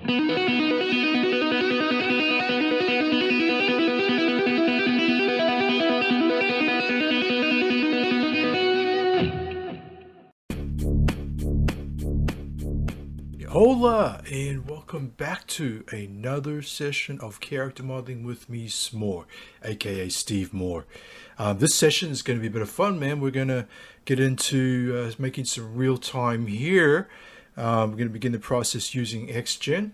Hola, and welcome back to another session of character modeling with me, S'more, aka Steve Moore. This session is going to be a bit of fun, man. We're going to get into making some real time here. We're going to begin the process using XGen.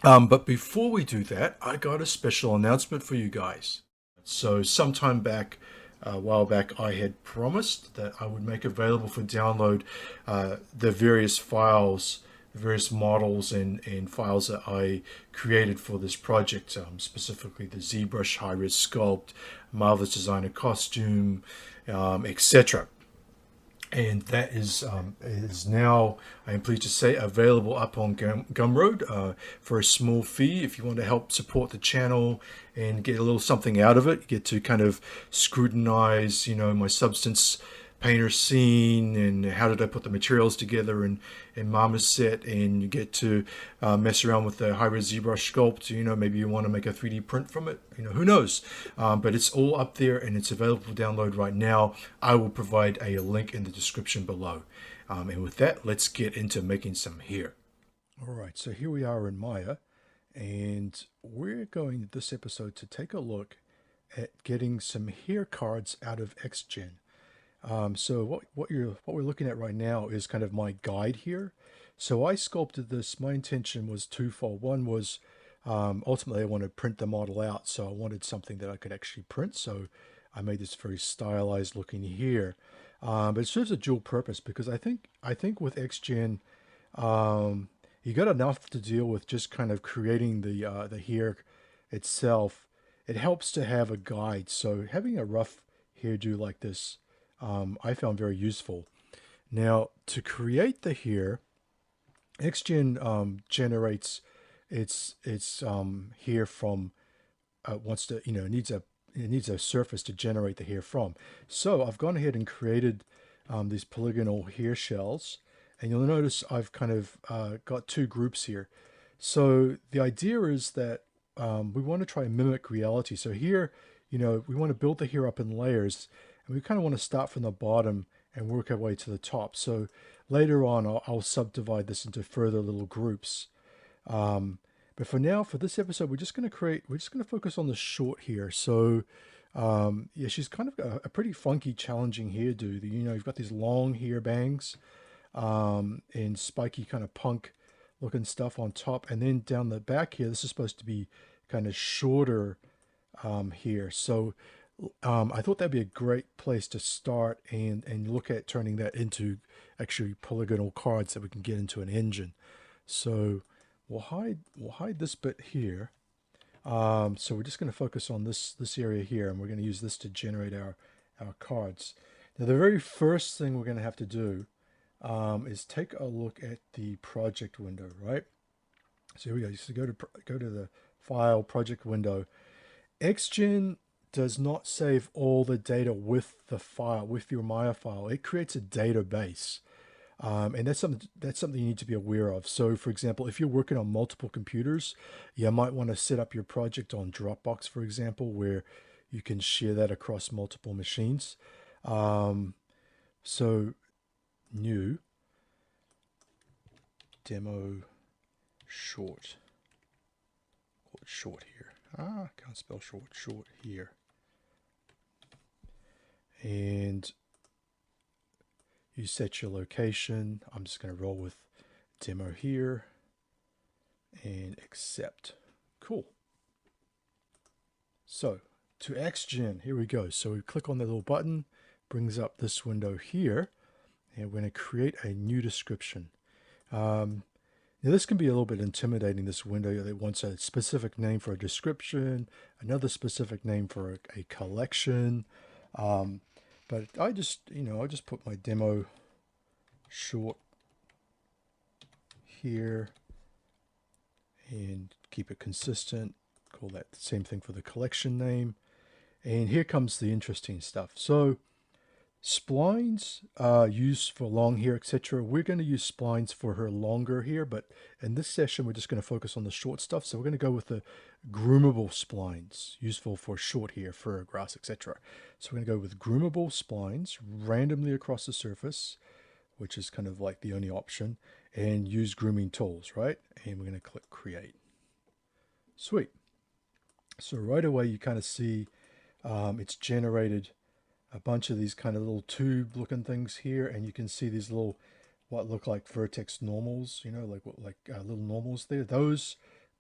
But before we do that, I got a special announcement for you guys. So, sometime back, a while back, I had promised that I would make available for download the various files, various models and files that I created for this project, specifically the ZBrush high-res sculpt, Marvelous Designer costume, etc. And that is now, I am pleased to say, available up on Gumroad for a small fee. If you want to help support the channel and get a little something out of it, you get to kind of scrutinize, my Substance Painter scene and how did I put the materials together in Marmoset, and you get to mess around with the high-res ZBrush sculpt. Maybe you want to make a 3D print from it. Who knows? But it's all up there and it's available for download right now. I will provide a link in the description below. And with that, let's get into making some hair. All right, so here we are in Maya, and we're going this episode to take a look at getting some hair cards out of XGen. So what we're looking at right now is kind of my guide here. So I sculpted this. My intention was twofold. One was ultimately I wanted to print the model out, so I wanted something that I could actually print. So I made this very stylized looking here, but it serves a dual purpose because I think with XGen you got enough to deal with just kind of creating the hair itself. It helps to have a guide. So having a rough hairdo like this, I found very useful. Now, to create the hair, XGen generates its hair from it needs a surface to generate the hair from. So I've gone ahead and created these polygonal hair shells, and you'll notice I've kind of got two groups here. So the idea is that we want to try and mimic reality. So here, we want to build the hair up in layers. And we kind of want to start from the bottom and work our way to the top. So later on, I'll subdivide this into further little groups. But for now, for this episode, we're just going to focus on the short here. So yeah, she's kind of a pretty funky, challenging hairdo. You've got these long hair bangs and spiky kind of punk looking stuff on top. And then down the back here, this is supposed to be kind of shorter here. So I thought that'd be a great place to start and look at turning that into actually polygonal cards that we can get into an engine. So we'll hide this bit here. So we're just going to focus on this area here, and we're going to use this to generate our cards. Now the very first thing we're going to have to do is take a look at the project window, right? So here we go. So go to the File, Project window. XGen does not save all the data with the file, with your Maya file. It creates a database, and that's something you need to be aware of. So, for example, if you're working on multiple computers, you might want to set up your project on Dropbox, for example, where you can share that across multiple machines. So, new demo short. Call it short here. Can't spell short. Short here. And you set your location. I'm just going to roll with demo here and accept. Cool. So to XGen, here we go. So we click on the little button, brings up this window here, and we're going to create a new description. Now this can be a little bit intimidating, this window that wants a specific name for a description, another specific name for a collection. But I just put my demo short here and keep it consistent. Call that the same thing for the collection name. And here comes the interesting stuff. So Splines are used for long hair, etc. We're going to use splines for her longer hair, but in this session, we're just going to focus on the short stuff. So we're going to go with the groomable splines, useful for short hair, fur, grass, etc. So we're going to go with groomable splines randomly across the surface, which is kind of like the only option, and use grooming tools, right? And we're going to click create. Sweet. So right away, you kind of see it's generated a bunch of these kind of little tube looking things here, and you can see these little what look like vertex normals, you know, like little normals there.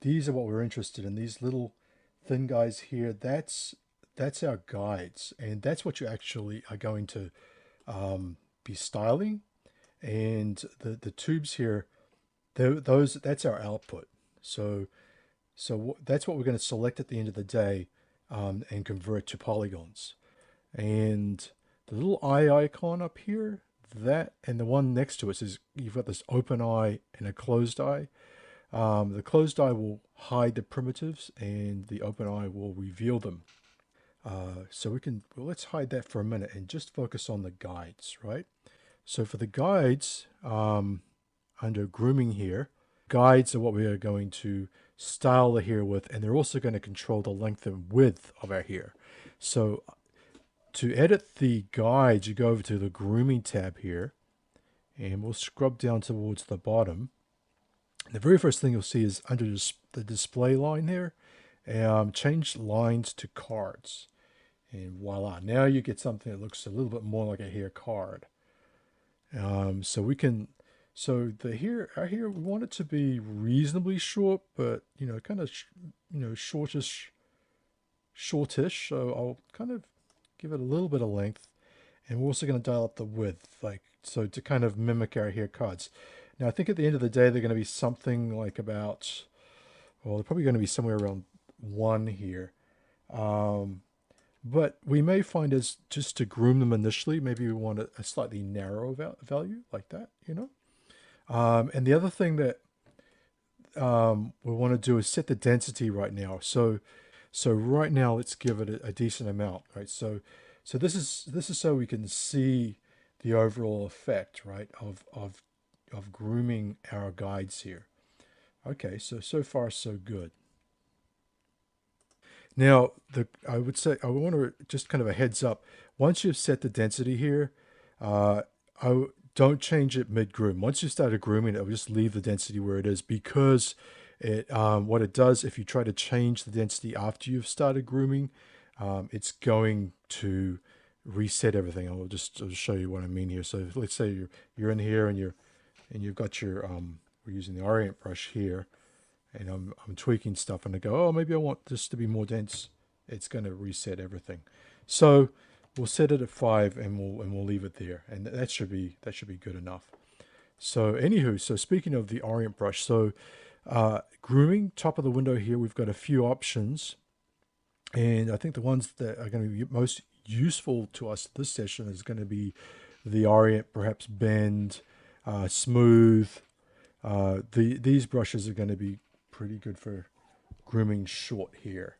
These are what we're interested in, these little thin guys here. That's our guides, and that's what you actually are going to be styling. And the tubes here, that's our output. So that's what we're going to select at the end of the day, and convert to polygons. And the little eye icon up here, that and the one next to it is you've got this open eye and a closed eye. The closed eye will hide the primitives, and the open eye will reveal them. So let's hide that for a minute and just focus on the guides, right? So for the guides, under grooming here, guides are what we are going to style the hair with, and they're also going to control the length and width of our hair. So to edit the guides, you go over to the grooming tab here, and we'll scrub down towards the bottom. The very first thing you'll see is under the display line there, change lines to cards. And voila, now you get something that looks a little bit more like a hair card. So our hair, we want it to be reasonably short, but kind of shortish. So I'll kind of give it a little bit of length, and we're also going to dial up the width, to kind of mimic our hair cards. Now I think at the end of the day they're going to be something like about, well, they're probably going to be somewhere around 1 here. But we may find as just to groom them initially, maybe we want a slightly narrow value like that, And the other thing that we want to do is set the density right now. So right now, let's give it a decent amount, right? So this is so we can see the overall effect, right, of grooming our guides here. Okay, so far so good. Now, I would say I want to just kind of a heads up. Once you've set the density here, don't change it mid-groom. Once you started grooming it, I'll just leave the density where it is, because what it does, if you try to change the density after you've started grooming, it's going to reset everything. I'll show you what I mean here. So let's say you're in here and you've got your we're using the orient brush here, and I'm tweaking stuff, and I go, oh, maybe I want this to be more dense. It's going to reset everything. So we'll set it at 5, and we'll leave it there, and that should be good enough. So anywho, so speaking of the orient brush, so grooming, top of the window here, we've got a few options, and I think the ones that are going to be most useful to us this session is going to be the orient, perhaps bend, smooth. These brushes are going to be pretty good for grooming short hair.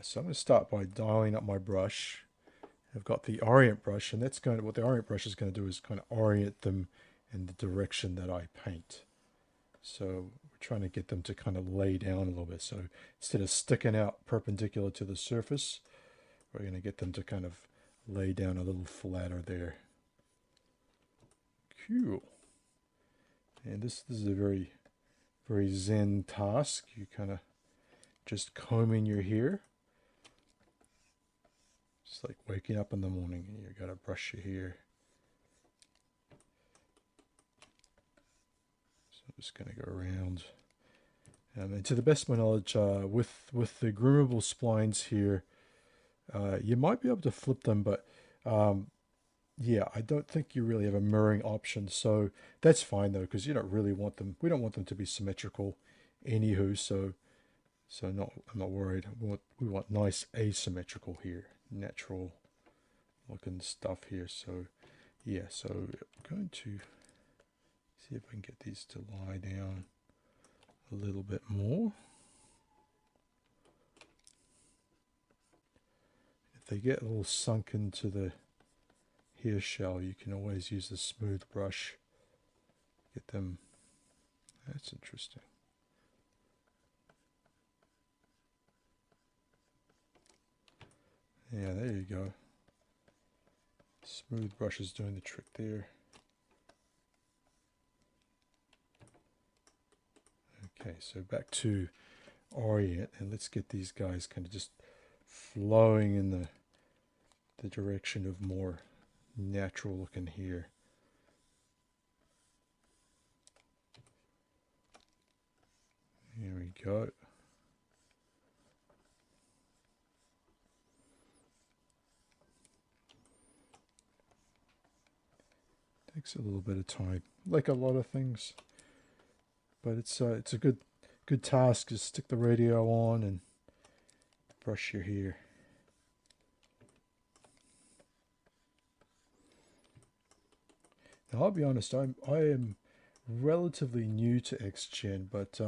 So I'm going to start by dialing up my brush. I've got the orient brush, and what the orient brush is going to do is kind of orient them in the direction that I paint. So we're trying to get them to kind of lay down a little bit. So instead of sticking out perpendicular to the surface, we're going to get them to kind of lay down a little flatter there. Cool. And this is a very, very zen task. You kind of just combing your hair. It's like waking up in the morning and you got to brush your hair. So I'm just going to go around. And to the best of my knowledge, with the groomable splines here, you might be able to flip them, but yeah, I don't think you really have a mirroring option. So that's fine though, because you don't really want them. We don't want them to be symmetrical, anywho. So I'm not worried. We want nice asymmetrical here, natural looking stuff here. So yeah, so I'm going to see if I can get these to lie down a little bit more. If they get a little sunk into the hair shell, you can always use the smooth brush. Get them. That's interesting. Yeah, there you go. Smooth brush is doing the trick there. Okay, so back to orient, and let's get these guys kind of just flowing in the direction of more natural looking hair. Here we go. Takes a little bit of time, like a lot of things, but it's a good task. Just stick the radio on and brush your hair. Now I'll be honest, I am relatively new to XGen, but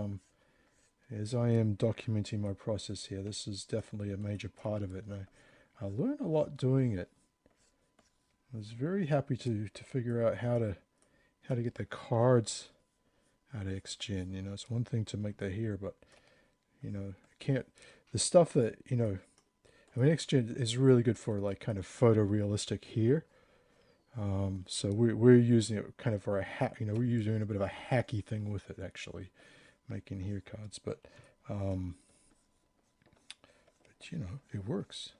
as I am documenting my process here, this is definitely a major part of it, and I learned a lot doing it. I was very happy to figure out how to get the cards out of XGen. You know, it's one thing to make the hair, but you know, can't the stuff that I mean, XGen is really good for like kind of photorealistic hair. So we're using it kind of for a hack. You know, we're using a bit of a hacky thing with it, actually, making hair cards. But you know, it works.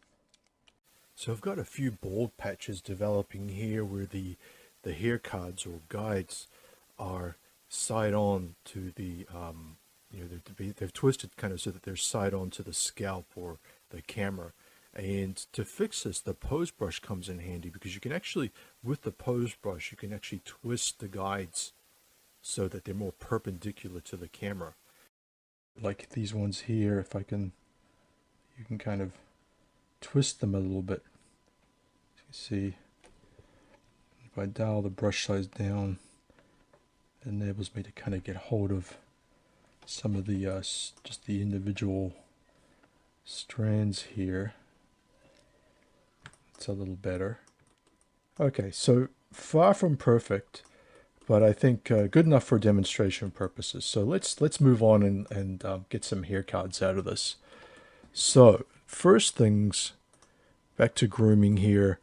So I've got a few bald patches developing here where the hair cards or guides are side on to the they've twisted kind of so that they're side on to the scalp or the camera. And to fix this, the pose brush comes in handy because you can actually, with the pose brush, you can actually twist the guides so that they're more perpendicular to the camera. Like these ones here, if I can, you can kind of twist them a little bit. You see, if I dial the brush size down, it enables me to kind of get hold of some of the just the individual strands here. It's a little better. Okay, so far from perfect, but I think good enough for demonstration purposes. So let's move on and get some hair cards out of this. So first things, back to grooming here.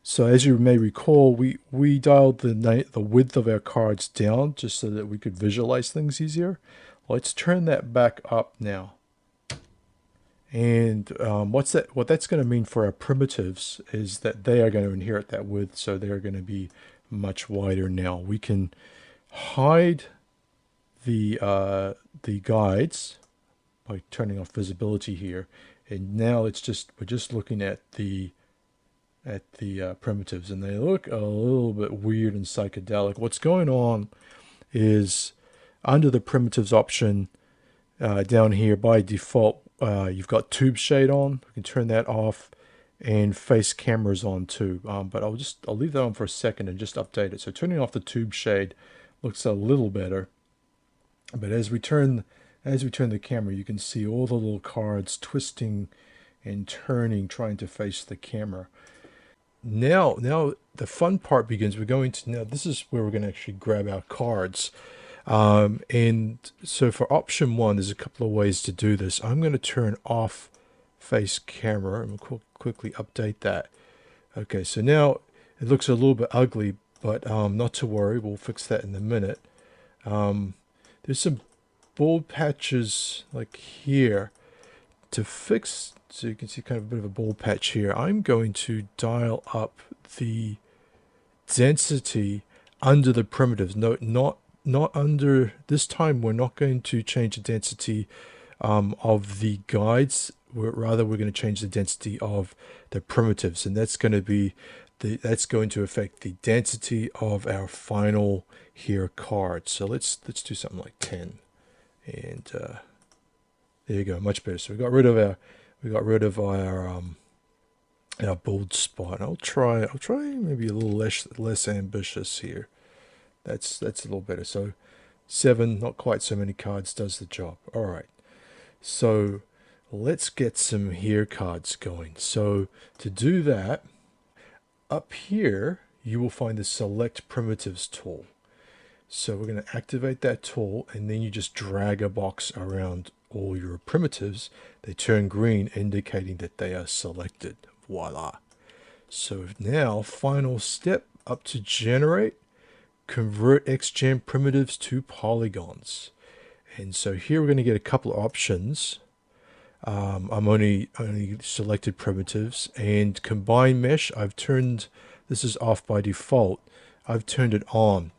So as you may recall, we dialed the width of our cards down just so that we could visualize things easier. Let's turn that back up now. And what that's going to mean for our primitives is that they are going to inherit that width, so they're going to be much wider now. We can hide the guides by turning off visibility here, and now we're just looking at the primitives, and they look a little bit weird and psychedelic. What's going on is under the primitives option down here by default, you've got tube shade on. We can turn that off, and face cameras on too. But I'll leave that on for a second and just update it. So turning off the tube shade looks a little better. But as we turn the camera, you can see all the little cards twisting and turning, trying to face the camera. Now the fun part begins. This is where we're going to actually grab our cards. And so for option 1, there's a couple of ways to do this. I'm going to turn off face camera and we'll quickly update that. Okay, so now it looks a little bit ugly, but not to worry, we'll fix that in a minute. There's some bald patches like here to fix. So you can see kind of a bit of a bald patch here. I'm going to dial up the density under the primitives. No, not under this time. We're not going to change the density of the guides. Rather, we're going to change the density of the primitives, and that's going to affect the density of our final hair card. So let's do something like 10, and there you go, much better. So we got rid of our bald spot. I'll try maybe a little less ambitious here. That's a little better. So 7, not quite so many cards, does the job. All right. So let's get some hair cards going. So to do that, up here, you will find the Select Primitives tool. So we're going to activate that tool, and then you just drag a box around all your primitives. They turn green, indicating that they are selected. Voila. So now, final step, up to generate, convert XGen primitives to polygons. And so here we're going to get a couple of options. I'm only selected primitives, and combine mesh, I've turned, this is off by default. I've turned it on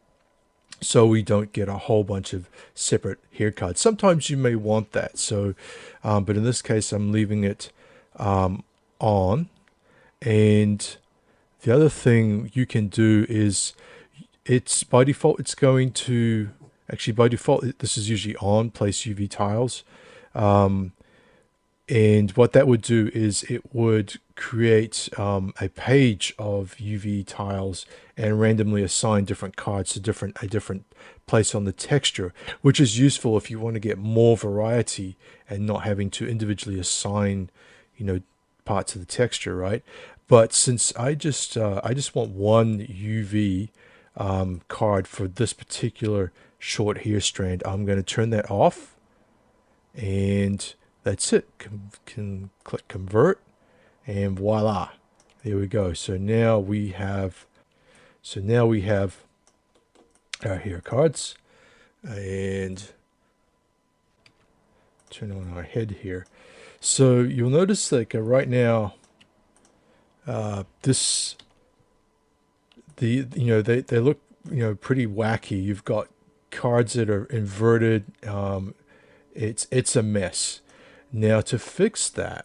so we don't get a whole bunch of separate hair cards. Sometimes you may want that. So, but in this case, I'm leaving it on. And the other thing you can do is, it's by default, it's going to, actually by default, this is usually on, place UV tiles. And what that would do is it would create a page of UV tiles and randomly assign different cards to a different place on the texture, which is useful if you want to get more variety and not having to individually assign, parts of the texture, right? But since I just want one UV card for this particular short hair strand, I'm going to turn that off, and that's it. Can click convert, and voila, there we go. So now we have our hair cards, and turn on our head here. So you'll notice, like right now, they look pretty wacky. You've got cards that are inverted. It's a mess. Now to fix that,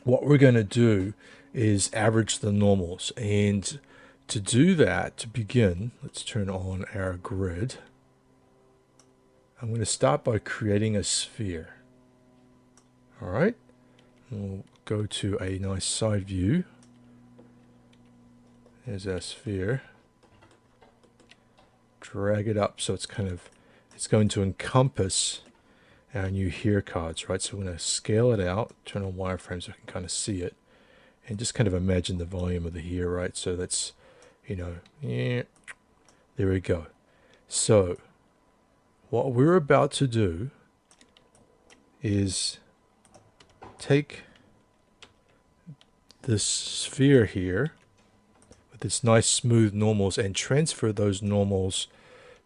what we're going to do is average the normals. And to do that, to begin, let's turn on our grid. I'm going to start by creating a sphere. All right. We'll go to a nice side view. There's our sphere. Drag it up so it's going to encompass our new hair cards, right? So we're going to scale it out, turn on wireframe so I can kind of see it, and just kind of imagine the volume of the hair, right? So that's, yeah, there we go. So what we're about to do is take this sphere here with its nice smooth normals and transfer those normals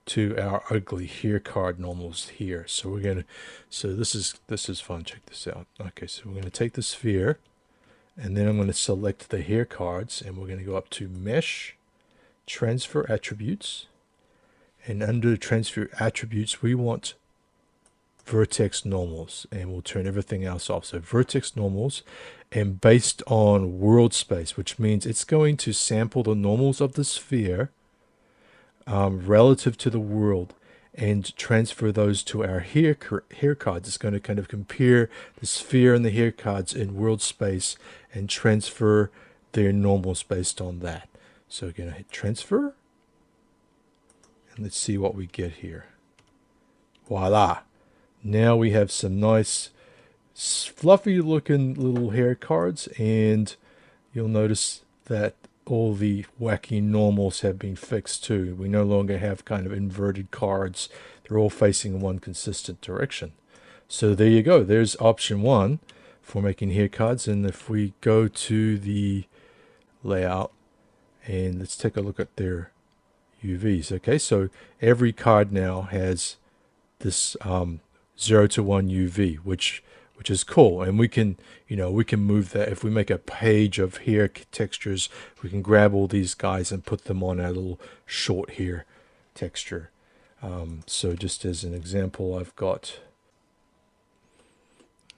to our ugly hair card normals here. So this is fun. Check this out. Okay, so we're going to take the sphere, and then I'm going to select the hair cards, and we're going to go up to Mesh, Transfer Attributes, and under Transfer Attributes, we want Vertex Normals, and we'll turn everything else off. So Vertex Normals, and based on world space, which means it's going to sample the normals of the sphere relative to the world and transfer those to our hair cards. It's going to kind of compare the sphere and the hair cards in world space and transfer their normals based on that. So we're going to hit transfer, and let's see what we get here. Voila. Now we have some nice fluffy looking little hair cards, and you'll notice that all the wacky normals have been fixed too. We no longer have kind of inverted cards. They're all facing in one consistent direction. So there you go. There's option one for making hair cards. And if we go to the layout, and let's take a look at their UVs. Okay, so every card now has this 0 to 1 UV, which is cool. And we can move that. If we make a page of hair textures, we can grab all these guys and put them on our little short hair texture. So just as an example, I've got,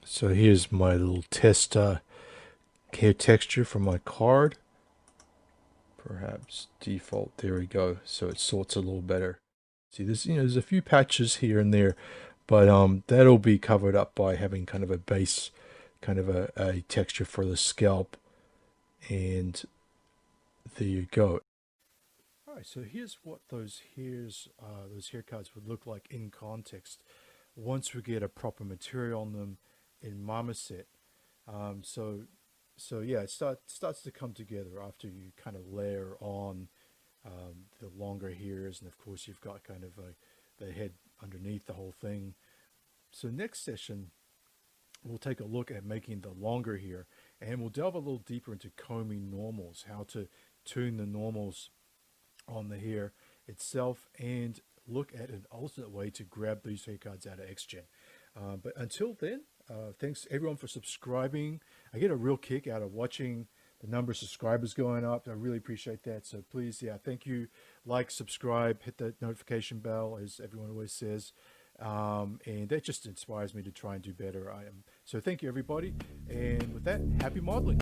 so here's my little test hair texture for my card. Perhaps default, there we go. So it sorts a little better. See, there's a few patches here and there, but that'll be covered up by having kind of a base, kind of a texture for the scalp. And there you go. All right, so here's what those hair cards would look like in context once we get a proper material on them in Marmoset. So So yeah, it starts to come together after you kind of layer on the longer hairs, and of course you've got kind of the head underneath the whole thing. So next session, we'll take a look at making the longer hair, and we'll delve a little deeper into combing normals, how to tune the normals on the hair itself, and look at an alternate way to grab these hair cards out of XGen. But until then, thanks everyone for subscribing. I get a real kick out of watching the number of subscribers going up. I really appreciate that. So please, yeah, thank you. Like, subscribe, hit that notification bell, as everyone always says. And that just inspires me to try and do better. So thank you, everybody. And with that, happy modeling.